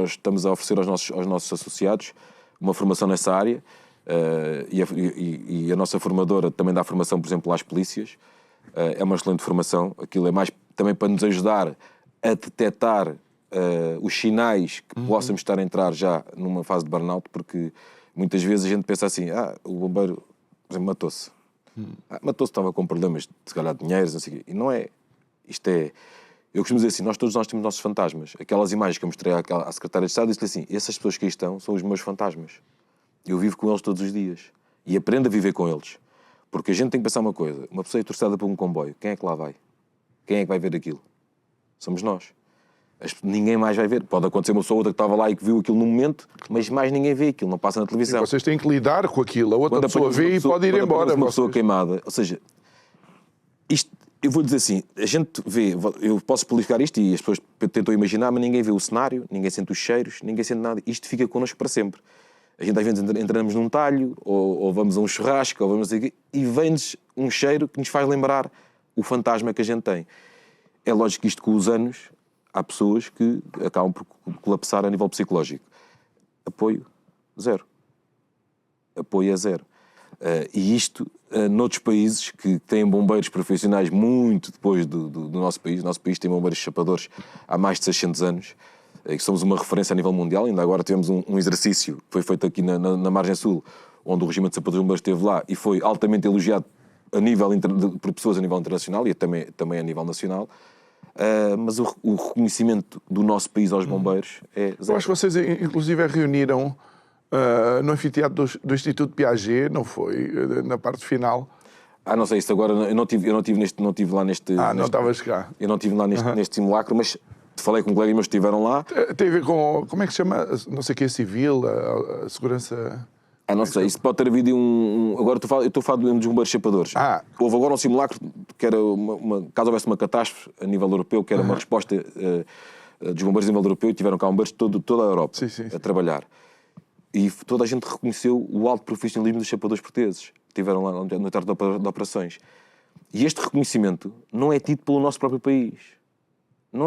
estamos a oferecer aos nossos associados uma formação nessa área, e a nossa formadora também dá formação, por exemplo, às polícias. É uma excelente formação. Aquilo é mais também para nos ajudar a detectar os sinais que possamos estar a entrar já numa fase de burnout, porque muitas vezes a gente pensa assim, o bombeiro, por exemplo, matou-se. Matou-se, estava com problemas, se calhar, de dinheiro, não sei o quê. E não é. Isto é... Eu costumo dizer assim, todos nós temos nossos fantasmas. Aquelas imagens que eu mostrei à secretária de Estado, disse-lhe assim, essas pessoas que aí estão são os meus fantasmas. Eu vivo com eles todos os dias. E aprendo a viver com eles. Porque a gente tem que pensar uma coisa, uma pessoa é torçada por um comboio, quem é que lá vai? Quem é que vai ver aquilo? Somos nós. Ninguém mais vai ver. Pode acontecer uma pessoa ou outra que estava lá e que viu aquilo no momento, mas mais ninguém vê aquilo, não passa na televisão. E vocês têm que lidar com aquilo. A outra pessoa vê e pode ir embora. Uma pessoa queimada. Ou seja, isto, eu vou dizer assim, a gente vê, eu posso publicar isto e as pessoas tentam imaginar, mas ninguém vê o cenário, ninguém sente os cheiros, ninguém sente nada. Isto fica connosco para sempre. A gente às vezes entramos num talho, ou vamos a um churrasco, ou vamos a... e vem-nos um cheiro que nos faz lembrar o fantasma que a gente tem. É lógico que isto com os anos, há pessoas que acabam por colapsar a nível psicológico. Apoio, zero. Apoio é zero. E isto, noutros países que têm bombeiros profissionais muito depois do nosso país. O nosso país tem bombeiros chapadores há mais de 600 anos. E somos uma referência a nível mundial. Ainda agora tivemos um exercício que foi feito aqui na Margem Sul, onde o Regimento de Sapadores Bombeiros esteve lá e foi altamente elogiado por pessoas a nível internacional e também a nível nacional. Mas o reconhecimento do nosso país aos bombeiros é zero. Eu acho que vocês, inclusive, reuniram no anfiteatro do Instituto Piaget, não foi? Na parte final. Não sei, isso agora eu não tive lá neste... Não estavas cá. Eu não estive lá neste simulacro, mas falei com colegas meus que estiveram lá. Tem a ver com, como é que se chama? Não sei o que é civil, a segurança... Não sei, isso pode ter havido Agora eu estou a falar dos bombeiros chapadores. Houve agora um simulacro que era caso houvesse uma catástrofe a nível europeu, que era uma resposta dos bombeiros a nível europeu, e tiveram cá bombeiros de toda a Europa a trabalhar. E toda a gente reconheceu o alto profissionalismo dos chapadores portugueses, que estiveram lá no teatro de operações. E este reconhecimento não é tido pelo nosso próprio país. Não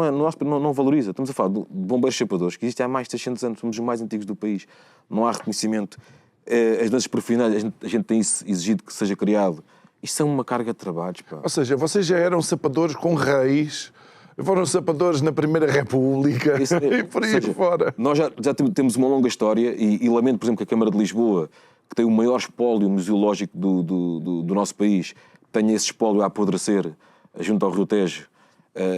valoriza. Estamos a falar de bombeiros chapadores, que existem há mais de 600 anos, somos os mais antigos do país. Não há reconhecimento. As doenças profissionais, a gente tem exigido que seja criado. Isto é uma carga de trabalhos, pá. Ou seja, vocês já eram sapadores com raiz, foram sapadores na Primeira República e por aí fora. Nós já temos uma longa história e lamento, por exemplo, que a Câmara de Lisboa, que tem o maior espólio museológico do nosso país, tenha esse espólio a apodrecer junto ao Rio Tejo,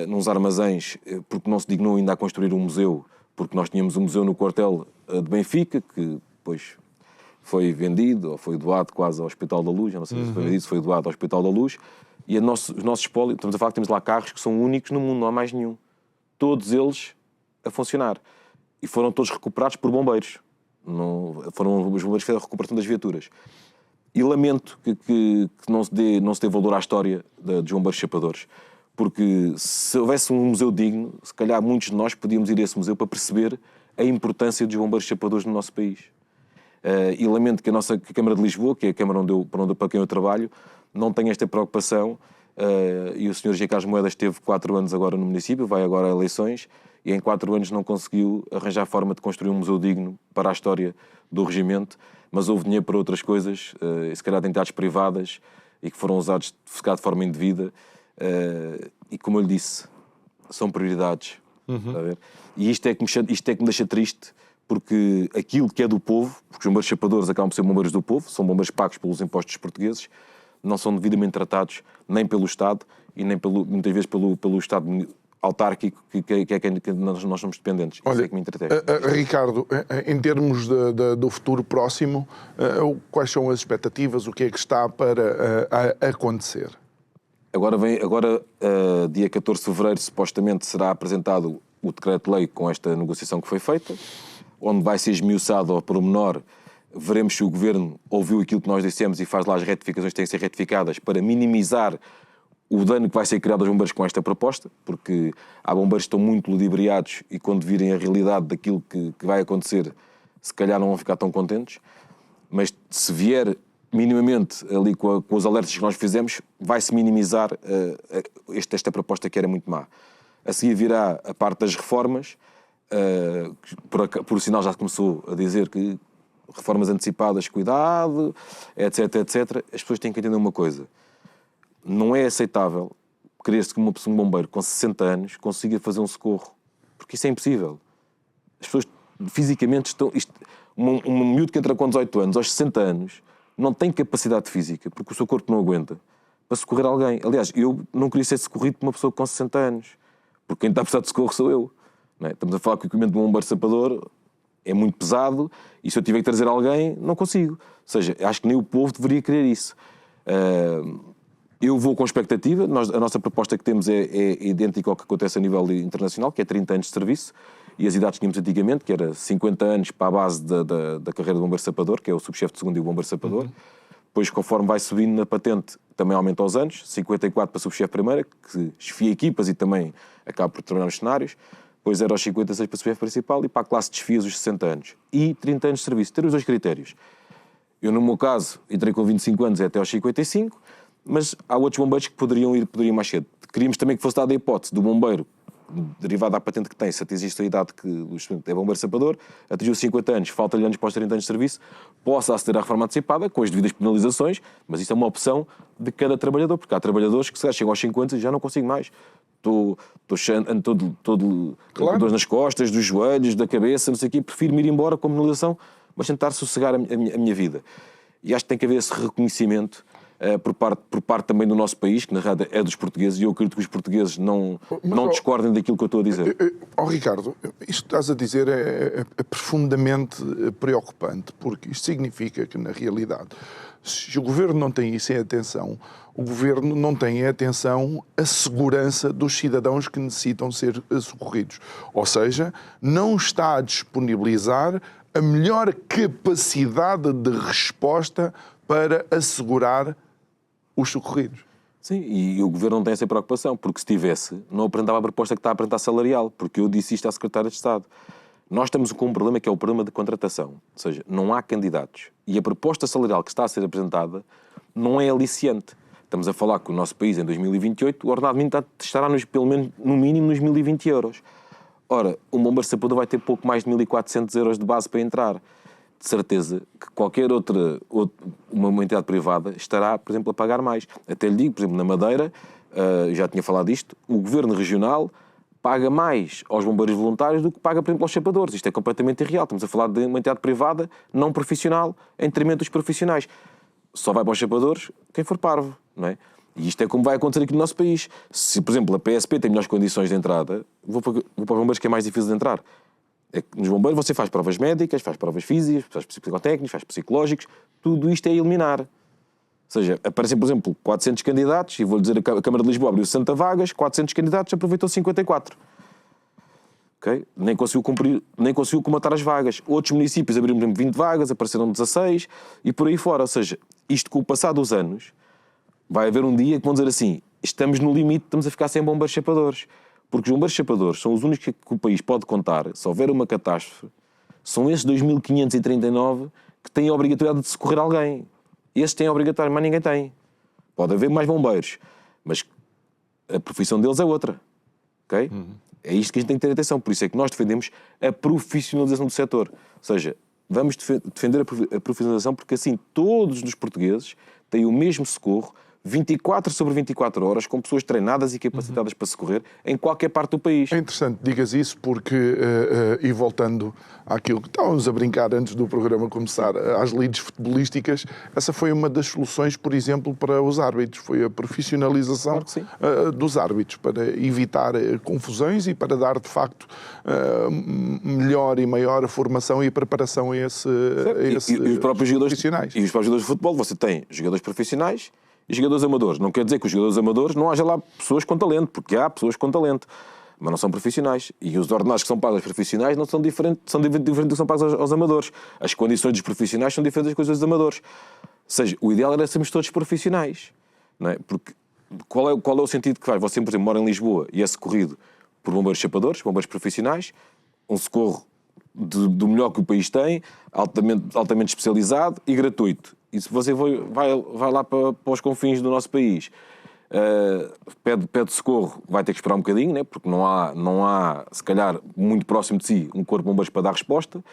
nos armazéns, porque não se dignou ainda a construir um museu, porque nós tínhamos um museu no quartel de Benfica, que depois foi vendido ou foi doado quase ao Hospital da Luz, eu não sei se foi vendido, se foi doado ao Hospital da Luz, e os nossos espólios, estamos a falar que temos lá carros que são únicos no mundo, não há mais nenhum. Todos eles a funcionar. E foram todos recuperados por bombeiros. Foram os bombeiros que fizeram a recuperação das viaturas. E lamento que não se dê valor à história dos bombeiros chapadores. Porque se houvesse um museu digno, se calhar muitos de nós podíamos ir a esse museu para perceber a importância dos bombeiros chapadores no nosso país. E lamento que a Câmara de Lisboa, que é a Câmara para quem eu trabalho, não tenha esta preocupação. E o Sr. G. Carlos Moedas esteve 4 anos agora no município, vai agora a eleições, e em 4 anos não conseguiu arranjar forma de construir um museu digno para a história do regimento, mas houve dinheiro para outras coisas, se calhar de entidades privadas, e que foram usados de forma indevida. E como eu lhe disse, são prioridades. Está a ver? E isto é que me deixa triste, porque aquilo que é do povo, porque os bombeiros chapadores acabam por ser bombeiros do povo, são bombeiros pagos pelos impostos portugueses, não são devidamente tratados nem pelo Estado e nem muitas vezes pelo Estado autárquico, que é quem nós somos dependentes. Olha, isso é que me entretece. Ricardo, em termos do futuro próximo, quais são as expectativas, o que é que está para acontecer? Agora, dia 14 de fevereiro, supostamente será apresentado o decreto-lei com esta negociação que foi feita, onde vai ser esmiuçado ao pormenor. Veremos se o Governo ouviu aquilo que nós dissemos e faz lá as retificações que têm que ser retificadas para minimizar o dano que vai ser criado aos bombeiros com esta proposta, porque há bombeiros que estão muito ludibriados e quando virem a realidade daquilo que vai acontecer, se calhar não vão ficar tão contentes, mas se vier minimamente ali com os alertas que nós fizemos, vai-se minimizar esta proposta que era muito má. A seguir virá a parte das reformas, por sinal já começou a dizer que reformas antecipadas, cuidado, etc, etc. As pessoas têm que entender uma coisa. Não é aceitável querer-se que um bombeiro com 60 anos consiga fazer um socorro. Porque isso é impossível. As pessoas fisicamente estão... Um miúdo que entra com 18 anos, aos 60 anos, não tem capacidade física, porque o seu corpo não aguenta, para socorrer alguém. Aliás, eu não queria ser socorrido por uma pessoa com 60 anos. Porque quem está a precisar de socorro sou eu. Não é? Estamos a falar que o equipamento de um bombeiro sapador é muito pesado e se eu tiver que trazer alguém, não consigo. Ou seja, acho que nem o povo deveria querer isso. Eu vou com expectativa. A nossa proposta que temos é idêntica ao que acontece a nível internacional, que é 30 anos de serviço. E as idades que tínhamos antigamente, que era 50 anos para a base da carreira do bombeiro sapador, que é o subchefe de segundo e o bombeiro sapador. Depois, conforme vai subindo na patente, também aumenta aos anos. 54 para subchefe primeira, que esfia equipas e também acaba por trabalhar nos cenários. Depois era aos 56 para subchefe principal e para a classe de desfias os 60 anos. E 30 anos de serviço. Ter os dois critérios. Eu, no meu caso, entrei com 25 anos até aos 55, mas há outros bombeiros que poderiam ir mais cedo. Queríamos também que fosse dada a hipótese do bombeiro, derivado da patente que tem, se atingiste a idade que o estudante é bombeiro sapador, atingiu 50 anos, falta-lhe anos para os 30 anos de serviço, possa aceder à reforma antecipada, com as devidas penalizações, mas isso é uma opção de cada trabalhador, porque há trabalhadores que se chegam aos 50 e já não consigo mais. Ando todo claro. Dores nas costas, dos joelhos, da cabeça, não sei o quê, prefiro ir embora com a penalização, mas tentar sossegar a minha vida. E acho que tem que haver esse reconhecimento por parte também do nosso país, que na verdade é dos portugueses, e eu acredito que os portugueses não discordem daquilo que eu estou a dizer. Ricardo, isto que estás a dizer é profundamente preocupante, porque isto significa que, na realidade, se o Governo não tem isso em atenção, o Governo não tem em atenção a segurança dos cidadãos que necessitam ser socorridos. Ou seja, não está a disponibilizar a melhor capacidade de resposta para assegurar os socorridos. Sim, e o Governo não tem essa preocupação, porque se tivesse, não apresentava a proposta que está a apresentar salarial, porque eu disse isto à Secretária de Estado. Nós estamos com um problema que é o problema de contratação, ou seja, não há candidatos. E a proposta salarial que está a ser apresentada não é aliciante. Estamos a falar que o nosso país, em 2028, o ordenado mínimo estará pelo menos, no mínimo, nos 1.020 euros. Ora, um bombeiro sapador vai ter pouco mais de 1.400 euros de base para entrar. De certeza que qualquer uma entidade privada estará, por exemplo, a pagar mais. Até lhe digo, por exemplo, na Madeira, já tinha falado disto, o Governo Regional paga mais aos bombeiros voluntários do que paga, por exemplo, aos sapadores. Isto é completamente irreal. Estamos a falar de uma entidade privada não profissional em detrimento dos profissionais. Só vai para os sapadores quem for parvo, não é? E isto é como vai acontecer aqui no nosso país. Se, por exemplo, a PSP tem melhores condições de entrada, vou para os bombeiros que é mais difícil de entrar. É que nos bombeiros você faz provas médicas, faz provas físicas, faz psicotécnicos, faz psicológicos, tudo isto é eliminar. Ou seja, aparecem, por exemplo, 400 candidatos, e vou-lhe dizer, a Câmara de Lisboa abriu 60 vagas, 400 candidatos, aproveitou 54. Okay? Nem conseguiu comatar as vagas. Outros municípios abriram, por exemplo, 20 vagas, apareceram 16, e por aí fora. Ou seja, isto com o passar dos anos, vai haver um dia que vão dizer assim, estamos no limite, estamos a ficar sem bombeiros chapadores. Porque os bombeiros chapadores são os únicos que o país pode contar, se houver uma catástrofe, são esses 2.539 que têm a obrigatoriedade de socorrer alguém. Esses têm a obrigatoriedade, mas ninguém tem. Pode haver mais bombeiros, mas a profissão deles é outra. Okay? É isto que a gente tem que ter atenção. Por isso é que nós defendemos a profissionalização do setor. Ou seja, vamos defender a profissionalização porque assim todos os portugueses têm o mesmo socorro, 24 sobre 24 horas, com pessoas treinadas e capacitadas para socorrer em qualquer parte do país. É interessante que digas isso porque, e voltando àquilo que estávamos a brincar antes do programa começar, às lides futebolísticas, essa foi uma das soluções, por exemplo, para os árbitros. Foi a profissionalização dos árbitros, para evitar confusões e para dar, de facto, melhor e maior formação e preparação a esses os próprios profissionais. E os próprios jogadores de futebol, você tem jogadores profissionais e jogadores amadores. Não quer dizer que os jogadores amadores não haja lá pessoas com talento, porque há pessoas com talento, mas não são profissionais. E os ordenados que são pagos aos profissionais não são diferentes do que são pagos aos amadores. As condições dos profissionais são diferentes das coisas dos amadores. Ou seja, o ideal era sermos todos profissionais, não é? Porque qual é o sentido que faz? Você, por exemplo, mora em Lisboa e é socorrido por bombeiros chapadores, bombeiros profissionais, um socorro do melhor que o país tem, altamente especializado e gratuito. E se você vai lá para os confins do nosso país, pede socorro, vai ter que esperar um bocadinho, né? Porque não há, se calhar, muito próximo de si, um corpo de bombeiros para dar resposta.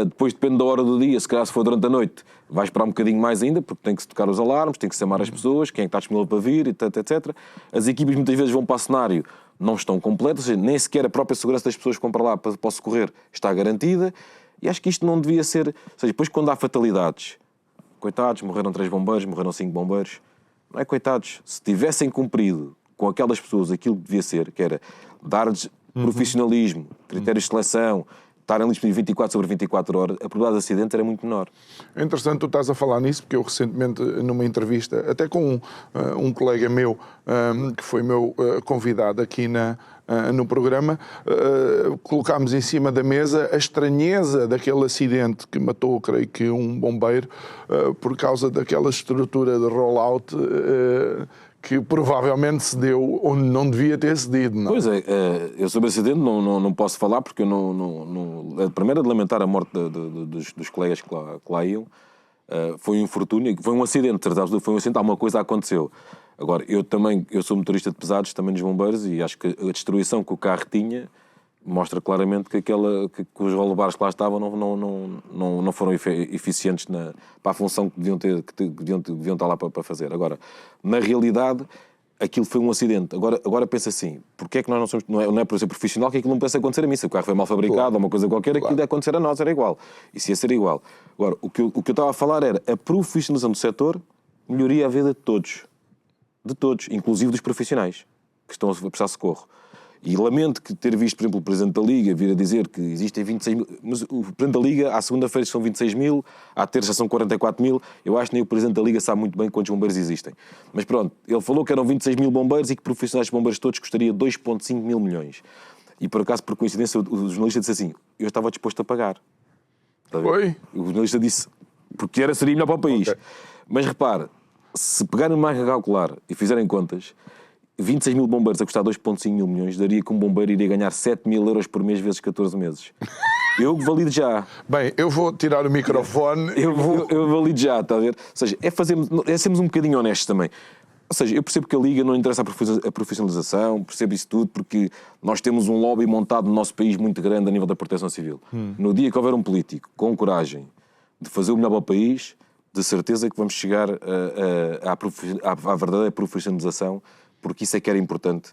Depois depende da hora do dia, se calhar se for durante a noite, vai esperar um bocadinho mais ainda, porque tem que se tocar os alarmes, tem que se chamar as pessoas, quem é que está disponível para vir, etc. As equipas muitas vezes vão para o cenário, não estão completas, ou seja, nem sequer a própria segurança das pessoas que vão para lá para socorrer está garantida, e acho que isto não devia ser... Ou seja, depois quando há fatalidades, coitados, morreram 3 bombeiros, morreram 5 bombeiros, não é coitados, se tivessem cumprido com aquelas pessoas aquilo que devia ser, que era dar-lhes profissionalismo, critérios de seleção, estarem ali 24/24 horas, a probabilidade de acidente era muito menor. É interessante tu estás a falar nisso, porque eu recentemente, numa entrevista, até com um colega meu, que foi meu convidado aqui no programa, colocámos em cima da mesa a estranheza daquele acidente que matou, creio que, um bombeiro, por causa daquela estrutura de rollout que provavelmente se deu onde não devia ter cedido, não? Pois é, eu sobre esse acidente não posso falar, porque primeiro, de lamentar a morte dos colegas que lá iam, foi um infortúnio, foi um acidente, foi um acidente, alguma coisa aconteceu. Agora, eu sou motorista de pesados, também dos bombeiros, e acho que a destruição que o carro tinha mostra claramente que os rollbars que lá estavam não foram eficientes para a função que deviam estar lá para fazer. Agora, na realidade, aquilo foi um acidente. Agora pensa assim, porque é que nós não somos... Não é por ser profissional que aquilo não pensa acontecer a mim. Se o carro foi mal fabricado ou uma coisa qualquer, aquilo ia acontecer a nós, era igual. Isso ia ser igual. Agora, o que eu estava a falar era a profissionalização do setor melhoria a vida de todos. De todos, inclusive dos profissionais que estão a prestar socorro. E lamento ter visto, por exemplo, o Presidente da Liga vir a dizer que existem 26 mil... Mas o Presidente da Liga, à segunda-feira são 26 mil, à terça são 44 mil. Eu acho que nem o Presidente da Liga sabe muito bem quantos bombeiros existem. Mas pronto, ele falou que eram 26 mil bombeiros e que profissionais de bombeiros todos custaria 2,5 mil milhões. E por acaso, por coincidência, o jornalista disse assim, eu estava disposto a pagar. Foi? O jornalista disse, porque seria melhor para o país. Okay. Mas repare, se pegarem uma máquina calcular e fizerem contas, 26 mil bombeiros a custar 2,5 mil milhões, daria que um bombeiro iria ganhar 7 mil euros por mês vezes 14 meses. Eu valido já. Bem, eu vou tirar o microfone. Eu valido já, está a ver? Ou seja, é sermos um bocadinho honestos também. Ou seja, eu percebo que a Liga não interessa a profissionalização, percebo isso tudo, porque nós temos um lobby montado no nosso país muito grande a nível da proteção civil. No dia que houver um político com coragem de fazer o melhor para o país, de certeza que vamos chegar à verdadeira profissionalização, porque isso é que era importante,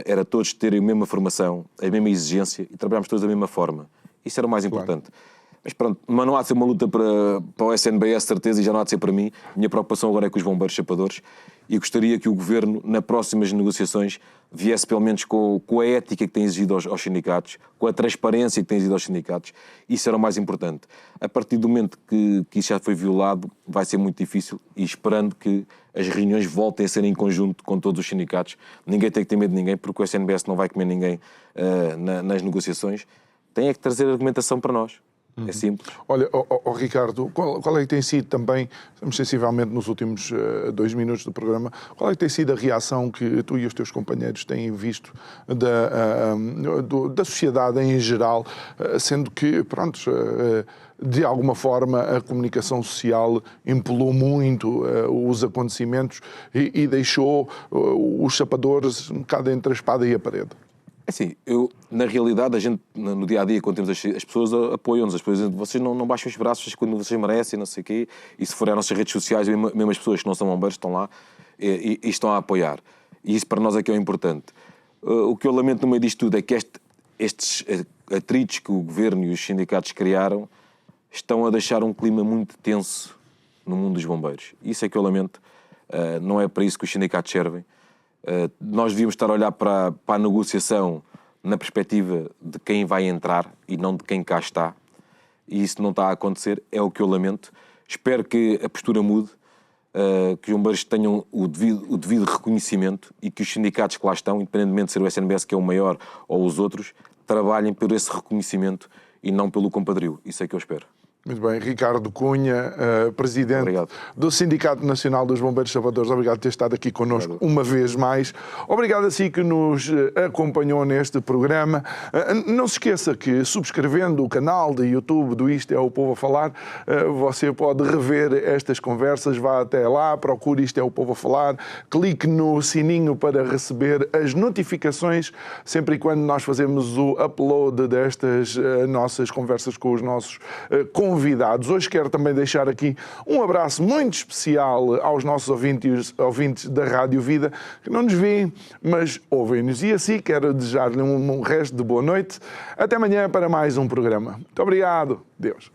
era todos terem a mesma formação, a mesma exigência e trabalharmos todos da mesma forma. Isso era o mais importante. Claro. Mas pronto, mas não há de ser uma luta para o SNBS, certeza, e já não há de ser para mim. A minha preocupação agora é com os bombeiros chapadores e gostaria que o Governo, nas próximas negociações, viesse pelo menos com a ética que tem exigido aos sindicatos, com a transparência que tem exigido aos sindicatos. Isso era o mais importante. A partir do momento que isso já foi violado, vai ser muito difícil, e esperando que as reuniões voltem a ser em conjunto com todos os sindicatos. Ninguém tem que ter medo de ninguém, porque o SNBS não vai comer ninguém nas negociações. Tem é que trazer argumentação para nós. É simples. Olha, Ricardo, qual é que tem sido também, estamos sensivelmente nos últimos 2 minutos do programa, qual é que tem sido a reação que tu e os teus companheiros têm visto da sociedade em geral, sendo que, pronto, de alguma forma a comunicação social empolou muito os acontecimentos e deixou os chapadores um bocado entre a espada e a parede? Assim, na realidade, a gente, no dia-a-dia, quando temos as pessoas apoiam-nos, as pessoas dizem, vocês não baixem os braços quando vocês merecem, não sei o quê, e se forem às nossas redes sociais, mesmo as pessoas que não são bombeiros estão lá e estão a apoiar. E isso para nós é que é o importante. O que eu lamento no meio disto tudo é que estes atritos que o Governo e os sindicatos criaram estão a deixar um clima muito tenso no mundo dos bombeiros. Isso é que eu lamento. Não é para isso que os sindicatos servem. Nós devíamos estar a olhar para a negociação na perspectiva de quem vai entrar e não de quem cá está. E isso não está a acontecer, é o que eu lamento. Espero que a postura mude, que os bombeiros tenham o devido reconhecimento e que os sindicatos que lá estão, independentemente de ser o SNBS que é o maior ou os outros, trabalhem por esse reconhecimento e não pelo compadrio. Isso é que eu espero. Muito bem. Ricardo Cunha, presidente Obrigado. do Sindicato Nacional dos Bombeiros Salvadores, obrigado por ter estado aqui connosco uma vez mais. Obrigado a si que nos acompanhou neste programa. Não se esqueça que, subscrevendo o canal de YouTube do Isto é o Povo a Falar, você pode rever estas conversas, vá até lá, procure Isto é o Povo a Falar, clique no sininho para receber as notificações sempre e quando nós fazemos o upload destas nossas conversas com os nossos convidados. Hoje quero também deixar aqui um abraço muito especial aos nossos ouvintes da Rádio Vida, que não nos veem, mas ouvem-nos. E assim quero desejar-lhe um resto de boa noite. Até amanhã para mais um programa. Muito obrigado. Deus.